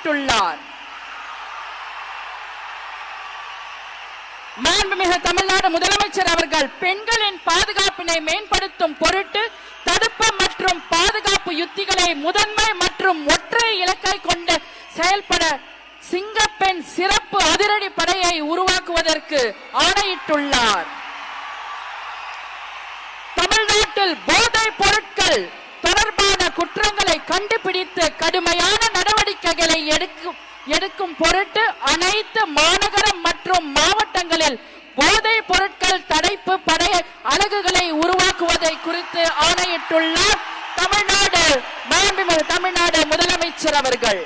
ஆணையிட்டுள்ளார். மாண்புமிகு தமிழ்நாடு முதலமைச்சர் அவர்கள் பெண்களின் பாதுகாப்பினை மேம்படுத்தும் பொருட்டு தடுப்பு மற்றும் பாதுகாப்பு யுத்திகளை முதன்மை மற்றும் ஒற்றை இலக்கை கொண்டு செயல்பட சிங்கப்பெண் சிறப்பு அதிரடி படையை உருவாக்குவதற்கு ஆணையிட்டுள்ளார். தமிழ்நாட்டில் போதைப் பொருட்கள் தொடர்பான குற்றங்களை கண்டுபிடித்து கடுமையான நடவடிக்கைகளை எடுக்கும் பொருட்டு அனைத்து மாநகரம் மற்றும் மாவட்டங்களில் போதைப் பொருட்கள் தடுப்பு படை அலகுகளை உருவாக்குவதை குறித்து ஆணையிட்டுள்ளார் மாண்புமிகு தமிழ்நாடு முதலமைச்சர் அவர்கள்.